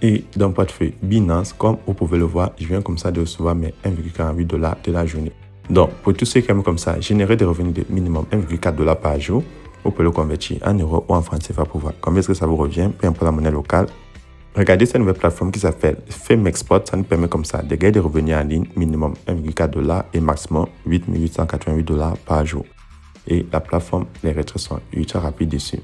Et dans le portefeuille Binance, comme vous pouvez le voir, je viens comme ça de recevoir mes 1,48 $ de la journée. Donc, pour tous ceux qui aiment comme ça, générer des revenus de minimum 1,4 $ par jour, vous pouvez le convertir en euros ou en francs CFA pour voir combien est-ce que ça vous revient, peu importe la monnaie locale. Regardez cette nouvelle plateforme qui s'appelle FameExport, ça nous permet comme ça de gagner des revenus en ligne, minimum 1,4 $ et maximum 8 888 $ par jour. Et la plateforme, les retraits sont ultra rapides dessus.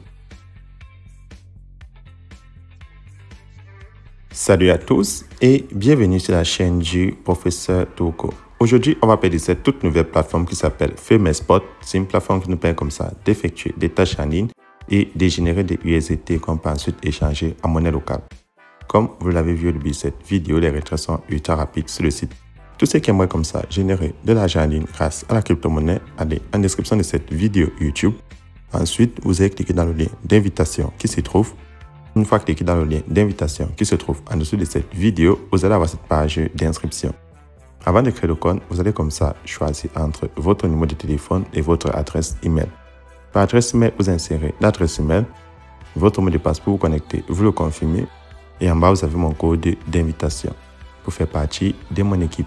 Salut à tous et bienvenue sur la chaîne du professeur Toko. Aujourd'hui, on va parler de cette toute nouvelle plateforme qui s'appelle FameExport. C'est une plateforme qui nous permet comme ça d'effectuer des tâches en ligne et de générer des USDT qu'on peut ensuite échanger en monnaie locale. Comme vous l'avez vu au début de cette vidéo, les retraits sont ultra rapides sur le site. Tous ceux qui aimeraient comme ça générer de l'argent en ligne grâce à la crypto-monnaie, allez en description de cette vidéo YouTube. Ensuite, vous allez cliquer dans le lien d'invitation qui se trouve. Une fois cliqué dans le lien d'invitation qui se trouve en dessous de cette vidéo, vous allez avoir cette page d'inscription. Avant de créer le compte, vous allez comme ça choisir entre votre numéro de téléphone et votre adresse email. Par adresse email, vous insérez l'adresse email, votre mot de passe pour vous connecter, vous le confirmez et en bas, vous avez mon code d'invitation pour faire partie de mon équipe.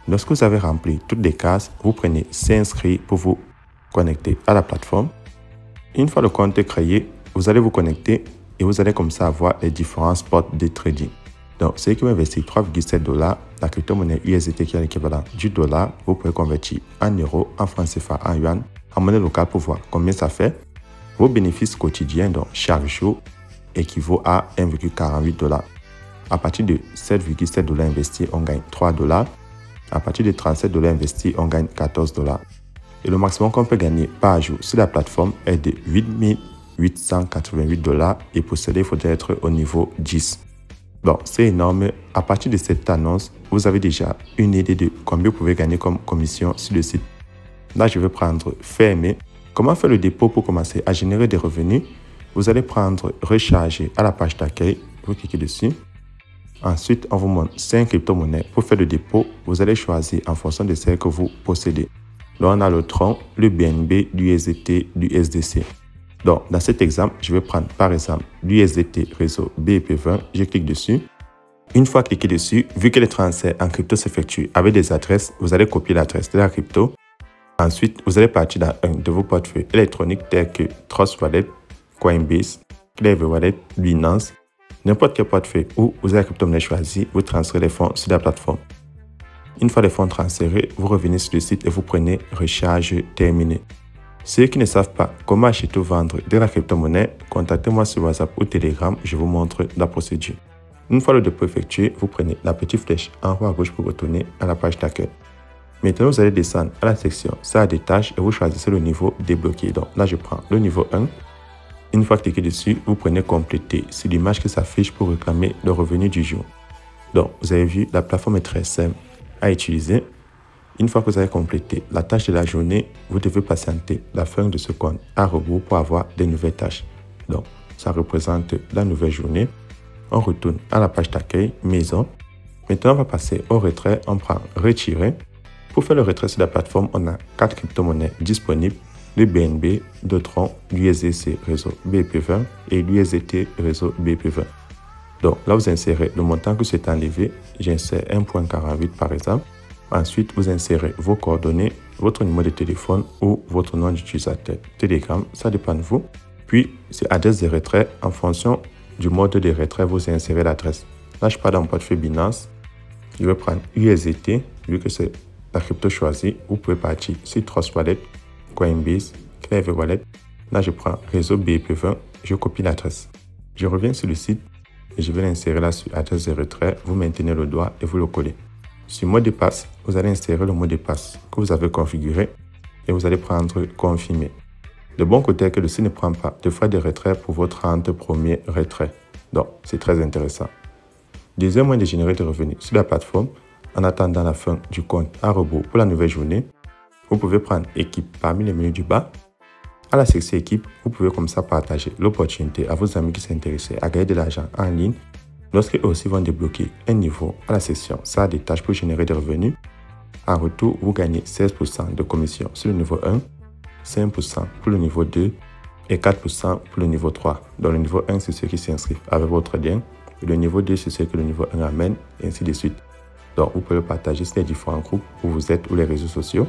Lorsque vous avez rempli toutes les cases, vous prenez s'inscrire pour vous connecter à la plateforme. Une fois le compte créé, vous allez vous connecter et vous allez comme ça avoir les différents spots de trading. Donc, ceux qui ont investi 3,7 $, la crypto-monnaie USDT qui est l'équivalent du dollar, vous pouvez convertir en euros, en francs CFA, en yuan, en monnaie locale pour voir combien ça fait. Vos bénéfices quotidiens, donc chaque jour, équivaut à 1,48 $. À partir de 7,7 $ investis, on gagne 3 $. À partir de 37 $ investis, on gagne 14 $. Et le maximum qu'on peut gagner par jour sur la plateforme est de 8 888 $ et pour cela, il faudrait être au niveau 10. Donc, c'est énorme. À partir de cette annonce, vous avez déjà une idée de combien vous pouvez gagner comme commission sur le site. Là, je vais prendre fermer. Comment faire le dépôt pour commencer à générer des revenus? Vous allez prendre recharger à la page d'accueil. Vous cliquez dessus. Ensuite, on vous montre 5 crypto-monnaies. Pour faire le dépôt, vous allez choisir en fonction de celles que vous possédez. Là, on a le Tron, le BNB, l'USDT, l'USDC. Donc, dans cet exemple, je vais prendre par exemple l'USDT réseau BEP20. Je clique dessus. Une fois cliqué dessus, vu que les transferts en crypto s'effectuent avec des adresses, vous allez copier l'adresse de la crypto. Ensuite, vous allez partir dans un de vos portefeuilles électroniques tels que Trust Wallet, Coinbase, Clever Wallet, Binance. N'importe quel portefeuille où vous avez la crypto-monnaie choisie, vous transférez les fonds sur la plateforme. Une fois les fonds transférés, vous revenez sur le site et vous prenez recharge terminée. Ceux qui ne savent pas comment acheter ou vendre de la crypto-monnaie, contactez-moi sur WhatsApp ou Telegram, je vous montre la procédure. Une fois le dépôt effectué, vous prenez la petite flèche en haut à gauche pour retourner à la page d'accueil. Maintenant, vous allez descendre à la section ça a des tâches et vous choisissez le niveau débloqué. Donc là, je prends le niveau 1. Une fois cliqué dessus, vous prenez compléter sur l'image qui s'affiche pour réclamer le revenu du jour. Donc, vous avez vu, la plateforme est très simple à utiliser. Une fois que vous avez complété la tâche de la journée, vous devez patienter la fin de ce compte à rebours pour avoir des nouvelles tâches. Donc, ça représente la nouvelle journée. On retourne à la page d'accueil, maison. Maintenant, on va passer au retrait. On prend retirer. Pour faire le retrait sur la plateforme, on a 4 crypto-monnaies disponibles. Le BNB, le Tron, l'USDC réseau BEP20 et l'USDT réseau BEP20. Donc, là, vous insérez le montant que vous souhaitez enlever. J'insère 1,48 par exemple. Ensuite, vous insérez vos coordonnées, votre numéro de téléphone ou votre nom d'utilisateur. Telegram, ça dépend de vous. Puis, c'est adresse de retrait. En fonction du mode de retrait, vous insérez l'adresse. Là, je pars dans mon portefeuille Binance. Je vais prendre USDT, vu que c'est la crypto choisie. Vous pouvez partir sur Trust Wallet, Coinbase, Clever Wallet. Là, je prends réseau BEP20. Je copie l'adresse. Je reviens sur le site et je vais l'insérer là sur adresse de retrait. Vous maintenez le doigt et vous le collez. Sur mot de passe, vous allez insérer le mot de passe que vous avez configuré et vous allez prendre confirmer. Le bon côté est que le site ne prend pas de frais de retrait pour vos 30 premiers retraits. Donc, c'est très intéressant. Deuxième moyen de générer des revenus sur la plateforme, en attendant la fin du compte à rebours pour la nouvelle journée, vous pouvez prendre équipe parmi les menus du bas. À la section équipe, vous pouvez comme ça partager l'opportunité à vos amis qui s'intéressent à gagner de l'argent en ligne. Lorsqu'ils aussi vont débloquer un niveau à la section, ça a des tâches pour générer des revenus. En retour, vous gagnez 16% de commission sur le niveau 1, 5% pour le niveau 2 et 4% pour le niveau 3. Dans le niveau 1, c'est ceux qui s'inscrivent avec votre lien. Le niveau 2, c'est ce que le niveau 1 amène, et ainsi de suite. Donc, vous pouvez le partager sur les différents groupes où vous êtes ou les réseaux sociaux.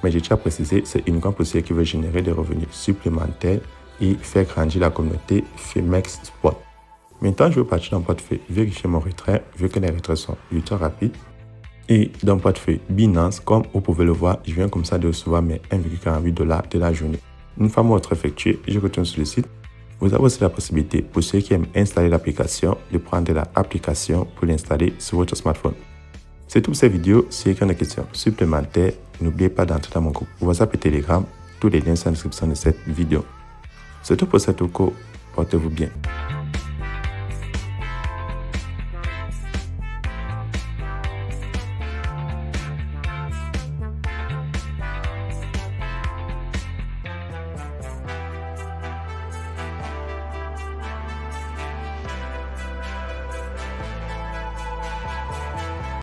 Mais j'ai déjà précisé, c'est uniquement pour ceux qui veulent générer des revenus supplémentaires et faire grandir la communauté Femex Spot. Maintenant, je vais partir dans le portefeuille vérifier mon retrait, vu que les retraits sont ultra rapides. Et dans le portefeuille Binance, comme vous pouvez le voir, je viens comme ça de recevoir mes 1,48 $ de la journée. Une fois mon retrait effectué, je retourne sur le site. Vous avez aussi la possibilité, pour ceux qui aiment installer l'application, de prendre l'application pour l'installer sur votre smartphone. C'est tout pour cette vidéo. Si vous avez des questions supplémentaires, n'oubliez pas d'entrer dans mon groupe WhatsApp et Telegram. Tous les liens sont dans la description de cette vidéo. C'est tout pour cette Toko. Portez-vous bien.